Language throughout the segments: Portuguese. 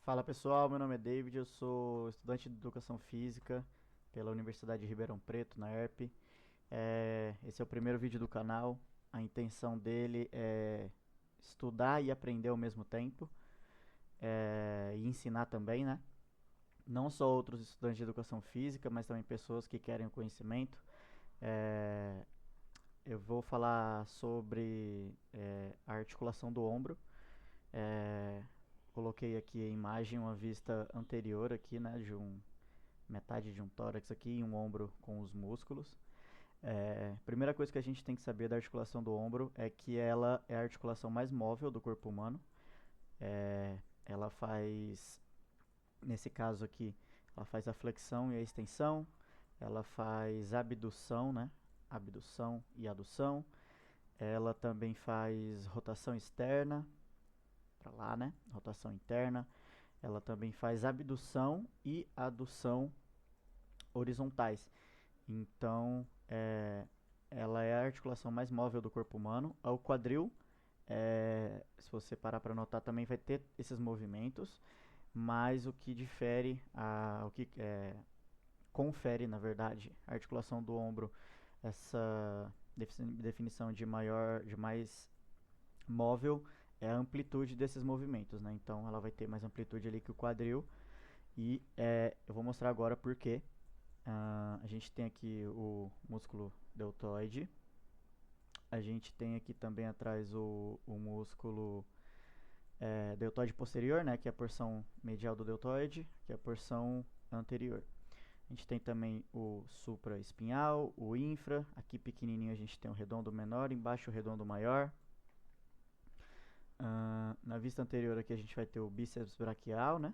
Fala pessoal, meu nome é David, eu sou estudante de Educação Física pela Universidade de Ribeirão Preto, na ERP. Esse é o primeiro vídeo do canal. A intenção dele é estudar e aprender ao mesmo tempo, e ensinar também, né? Não só outros estudantes de Educação Física, mas também pessoas que querem o conhecimento. É, eu vou falar sobre a articulação do ombro. É, Coloquei aqui a imagem, uma vista anterior aqui, né, de metade de um tórax aqui e um ombro com os músculos. Primeira coisa que a gente tem que saber da articulação do ombro é que ela é a articulação mais móvel do corpo humano. Ela faz, nesse caso aqui, ela faz a flexão e a extensão, ela faz abdução, né, abdução e adução. Ela também faz rotação externa para lá, né, rotação interna. Ela também faz abdução e adução horizontais. Então, ela é a articulação mais móvel do corpo humano. O quadril, se você parar para notar, também vai ter esses movimentos, mas o que difere, o que confere, na verdade, a articulação do ombro, essa definição de maior, de mais móvel, é a amplitude desses movimentos, né? Então, ela vai ter mais amplitude ali que o quadril. E eu vou mostrar agora por quê. A gente tem aqui o músculo deltoide. A gente tem aqui também atrás o músculo deltoide posterior, né, que é a porção medial do deltoide, que é a porção anterior. A gente tem também o supraespinhal, o infra. Aqui pequenininho a gente tem o redondo menor, embaixo o redondo maior. Na vista anterior aqui a gente vai ter o bíceps braquial, né?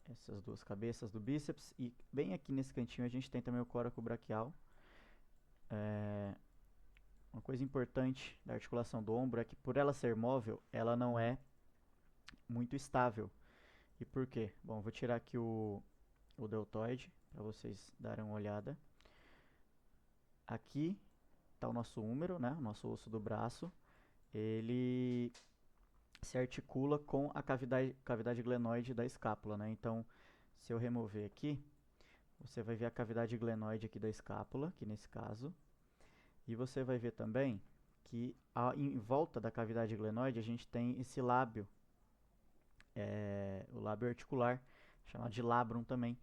Essas duas cabeças do bíceps. E bem aqui nesse cantinho a gente tem também o coraco braquial. Uma coisa importante da articulação do ombro é que, por ela ser móvel, ela não é muito estável. E por quê? Bom, vou tirar aqui o deltoide para vocês darem uma olhada. Aqui está o nosso húmero, né? O nosso osso do braço. Ele se articula com a cavidade glenoide da escápula, né? Então, se eu remover aqui, você vai ver a cavidade glenoide aqui da escápula, aqui nesse caso. E você vai ver também que em volta da cavidade glenoide a gente tem esse lábio, o lábio articular, chamado de labrum também,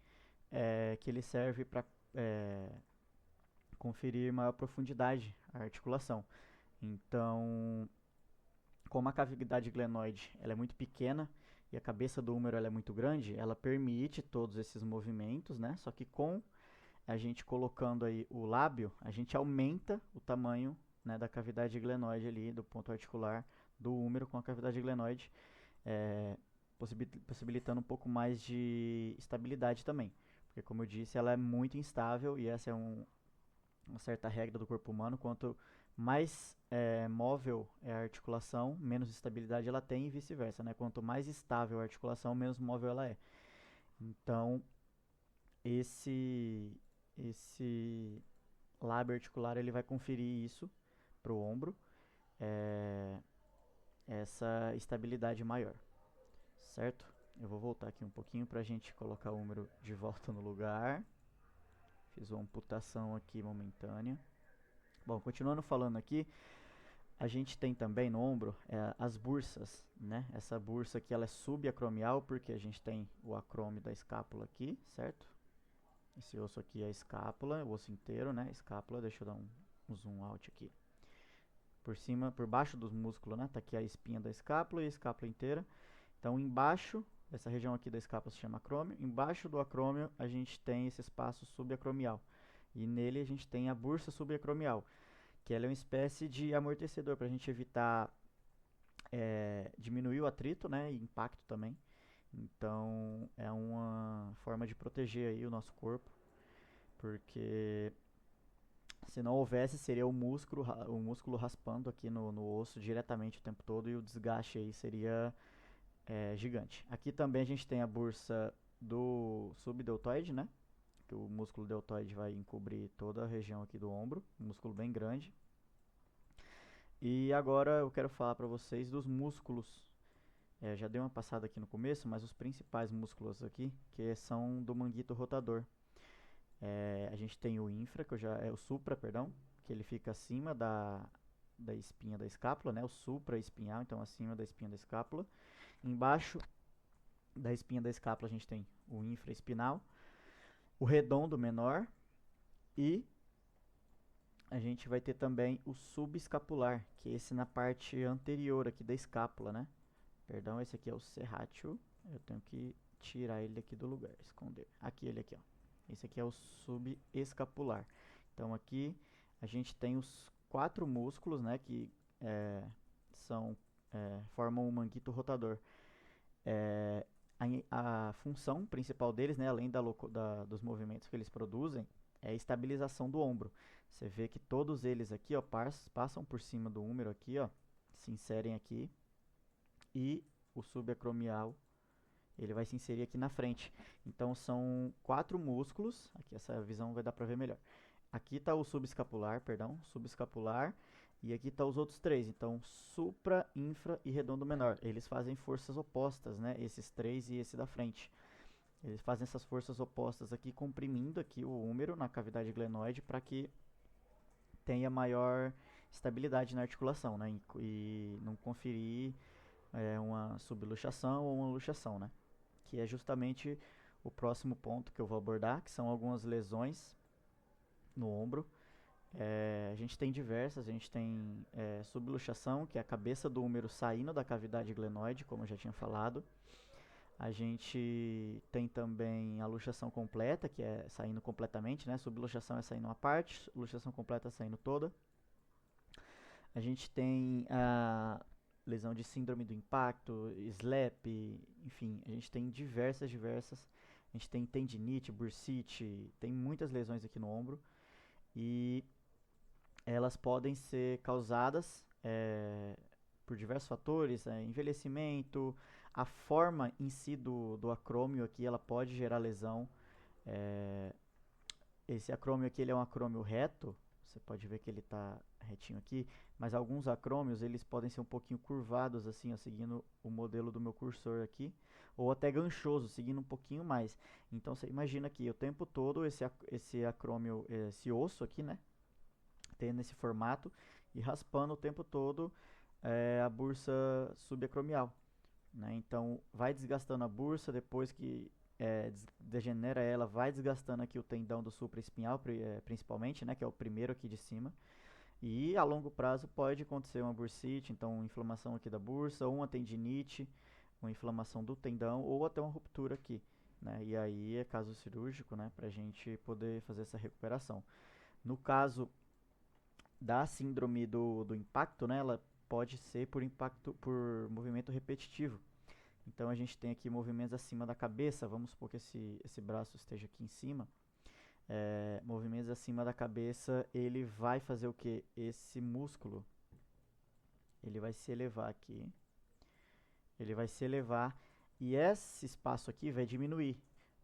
que ele serve para conferir maior profundidade à articulação. Então, como a cavidade glenoide ela é muito pequena e a cabeça do húmero ela é muito grande, ela permite todos esses movimentos, né? Só que com a gente colocando aí o lábio, a gente aumenta o tamanho, né, da cavidade glenoide ali, do ponto articular do húmero com a cavidade glenoide, é, possibilitando um pouco mais de estabilidade também. Porque, como eu disse, ela é muito instável e essa é uma certa regra do corpo humano. Quanto mais móvel é a articulação, menos estabilidade ela tem e vice-versa, né? Quanto mais estável a articulação, menos móvel ela é. Então, esse esse lábio articular ele vai conferir isso para o ombro, é, essa estabilidade maior, certo? Eu vou voltar aqui um pouquinho para a gente colocar o húmero de volta no lugar. Fiz uma amputação aqui momentânea. Bom, continuando falando aqui, a gente tem também no ombro as bursas, né? Essa bursa aqui ela é subacromial porque a gente tem o acrômio da escápula aqui, certo? Esse osso aqui é a escápula, o osso inteiro, né? Escápula, deixa eu dar um zoom out aqui. Por cima, por baixo dos músculos, né? Tá aqui a espinha da escápula e a escápula inteira. Então, embaixo, essa região aqui da escápula se chama acrômio. Embaixo do acrômio, a gente tem esse espaço subacromial. E nele a gente tem a bursa subacromial, que ela é uma espécie de amortecedor para a gente evitar diminuir o atrito, né? E impacto também. Então, é uma forma de proteger aí o nosso corpo, porque se não houvesse, seria o músculo raspando aqui no osso diretamente o tempo todo e o desgaste aí seria gigante. Aqui também a gente tem a bursa do subdeltoide, né? Que o músculo deltoide vai encobrir toda a região aqui do ombro, um músculo bem grande. E agora eu quero falar para vocês dos músculos Já dei uma passada aqui no começo, mas os principais músculos aqui, que são do manguito rotador. A gente tem o infra, o supra, perdão, que ele fica acima da espinha da escápula, né? O supra espinhal, então acima da espinha da escápula. Embaixo da espinha da escápula a gente tem o infraespinal, o redondo menor e a gente vai ter também o subescapular, que é esse na parte anterior aqui da escápula, né? Perdão, esse aqui é o serrátil. Eu tenho que tirar ele aqui do lugar, esconder. Aqui, ele aqui, ó. Esse aqui é o subescapular. Então aqui a gente tem os 4 músculos, né, que formam o manguito rotador. A função principal deles, né, além dos movimentos que eles produzem, é a estabilização do ombro. Você vê que todos eles aqui, ó, passam por cima do húmero aqui, ó, se inserem aqui, e o subacromial ele vai se inserir aqui na frente. Então são 4 músculos, aqui essa visão vai dar para ver melhor. Aqui está o subescapular, e aqui está os outros 3. Então supra, infra e redondo menor. Eles fazem forças opostas, né? Esses 3 e esse da frente. Eles fazem essas forças opostas aqui, comprimindo aqui o húmero na cavidade glenoide para que tenha maior estabilidade na articulação, né? E não conferir uma subluxação ou uma luxação, né? Que é justamente o próximo ponto que eu vou abordar, que são algumas lesões no ombro. A gente tem diversas, a gente tem subluxação, que é a cabeça do húmero saindo da cavidade glenoide, como eu já tinha falado. A gente tem também a luxação completa, que é saindo completamente, né? Subluxação é saindo uma parte, luxação completa é saindo toda. A gente tem a lesão de síndrome do impacto, SLAP, enfim, a gente tem diversas. A gente tem tendinite, bursite, tem muitas lesões aqui no ombro e elas podem ser causadas por diversos fatores, envelhecimento, a forma em si do acrômio aqui, ela pode gerar lesão. Esse acrômio aqui ele é um acrômio reto, você pode ver que ele está retinho aqui, mas alguns acrômios eles podem ser um pouquinho curvados assim, ó, seguindo o modelo do meu cursor aqui, ou até ganchoso, seguindo um pouquinho mais. Então você imagina aqui o tempo todo esse acrômio, esse osso aqui, né, tendo esse formato e raspando o tempo todo a bursa subacromial, né? Então vai desgastando a bursa, depois que degenera ela, vai desgastando aqui o tendão do supraespinhal, principalmente, né, que é o primeiro aqui de cima. E a longo prazo pode acontecer uma bursite, então inflamação aqui da bursa, ou uma tendinite, uma inflamação do tendão, ou até uma ruptura aqui, né? E aí é caso cirúrgico, né, para a gente poder fazer essa recuperação. No caso da síndrome do impacto, né, ela pode ser por movimento repetitivo. Então a gente tem aqui movimentos acima da cabeça, vamos supor que esse braço esteja aqui em cima. Movimentos acima da cabeça, ele vai fazer o que? Esse músculo, ele vai se elevar aqui, ele vai se elevar e esse espaço aqui vai diminuir,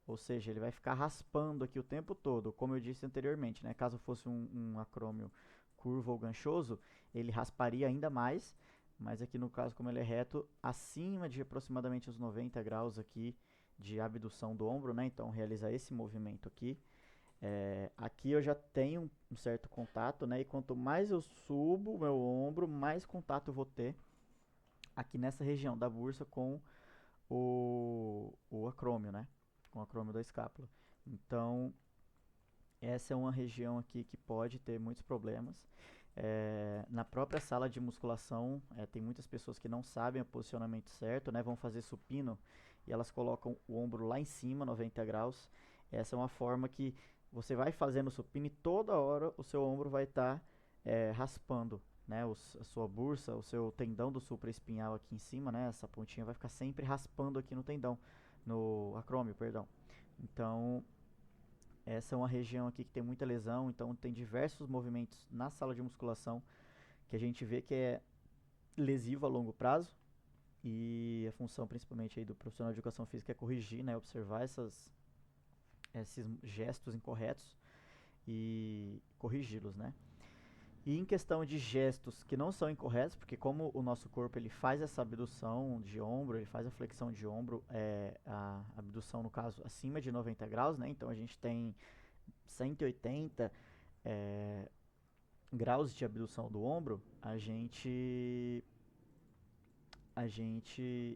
ou seja, ele vai ficar raspando aqui o tempo todo, como eu disse anteriormente, né? Caso fosse um acrômio curvo ou ganchoso, ele rasparia ainda mais, mas aqui no caso, como ele é reto, acima de aproximadamente os 90 graus aqui de abdução do ombro, né? Então realizar esse movimento aqui. Aqui eu já tenho um certo contato, né? E quanto mais eu subo o meu ombro, mais contato eu vou ter aqui nessa região da bursa com o acrômio, né? Com o acrômio da escápula. Então, essa é uma região aqui que pode ter muitos problemas. Na própria sala de musculação, tem muitas pessoas que não sabem o posicionamento certo, né? Vão fazer supino e elas colocam o ombro lá em cima, 90 graus. Essa é uma forma que você vai fazendo supino e toda hora o seu ombro vai estar raspando, né? A sua bursa, o seu tendão do supraespinhal aqui em cima, né? Essa pontinha vai ficar sempre raspando aqui no tendão, no acrômio, perdão. Então, essa é uma região aqui que tem muita lesão, então tem diversos movimentos na sala de musculação que a gente vê que é lesivo a longo prazo. E a função principalmente aí do profissional de educação física é corrigir, né? Observar esses gestos incorretos e corrigi-los, né? E em questão de gestos que não são incorretos, porque como o nosso corpo ele faz essa abdução de ombro, ele faz a flexão de ombro, a abdução no caso acima de 90 graus, né? Então a gente tem 180 é, graus de abdução do ombro, a gente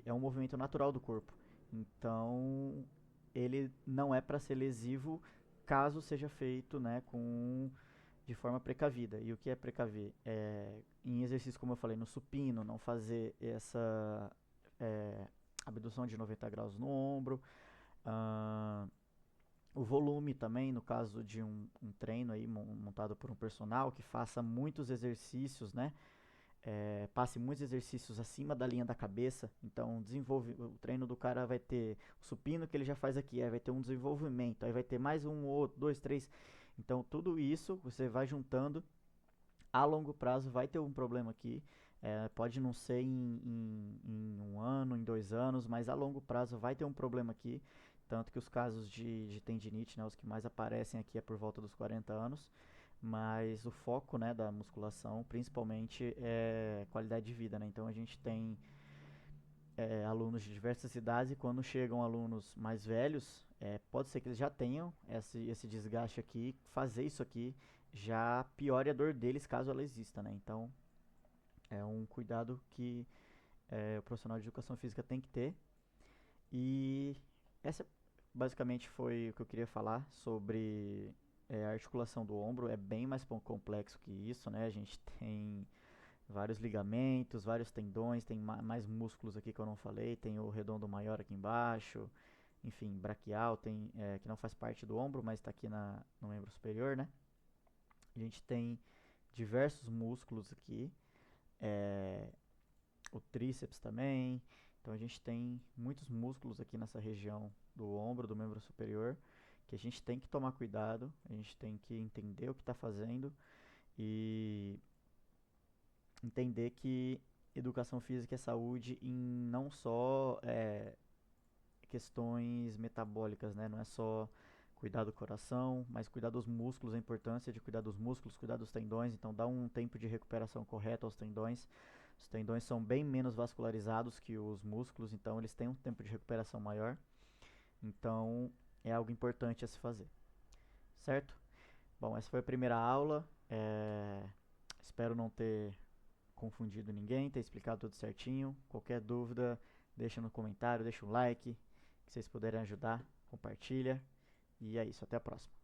é um movimento natural do corpo. Então ele não é para ser lesivo caso seja feito, né, de forma precavida. E o que é precaver? Em exercício, como eu falei, no supino, não fazer essa é, abdução de 90 graus no ombro. Ah, o volume também, no caso de um treino aí montado por um personal que faça muitos exercícios, né? Passe muitos exercícios acima da linha da cabeça. Então, o treino do cara vai ter o supino que ele já faz aqui, aí vai ter um desenvolvimento, aí vai ter mais um, outro, dois, três. Então, tudo isso você vai juntando. A longo prazo vai ter um problema aqui. Pode não ser em um ano, em 2 anos, mas a longo prazo vai ter um problema aqui. Tanto que os casos de tendinite, né, os que mais aparecem aqui é por volta dos 40 anos. Mas o foco, né, da musculação, principalmente, é qualidade de vida, né? Então a gente tem alunos de diversas idades e quando chegam alunos mais velhos, pode ser que eles já tenham esse desgaste aqui, fazer isso aqui já piore a dor deles caso ela exista, né? Então é um cuidado que o profissional de educação física tem que ter. E essa basicamente foi o que eu queria falar sobre a articulação do ombro. É bem mais complexo que isso, né? A gente tem vários ligamentos, vários tendões, tem mais músculos aqui que eu não falei, tem o redondo maior aqui embaixo, enfim, braquial, tem, que não faz parte do ombro, mas está aqui no membro superior, né? A gente tem diversos músculos aqui, é, o tríceps também, então a gente tem muitos músculos aqui nessa região do ombro, do membro superior, que a gente tem que tomar cuidado, a gente tem que entender o que está fazendo e entender que educação física é saúde em não só questões metabólicas, né? Não é só cuidar do coração, mas cuidar dos músculos, a importância de cuidar dos músculos, cuidar dos tendões, então dá um tempo de recuperação correto aos tendões. Os tendões são bem menos vascularizados que os músculos, então eles têm um tempo de recuperação maior. Então é algo importante a se fazer, certo? Bom, essa foi a primeira aula. Espero não ter confundido ninguém, ter explicado tudo certinho. Qualquer dúvida, deixa no comentário, deixa um like, que vocês puderem ajudar, compartilha. E é isso, até a próxima.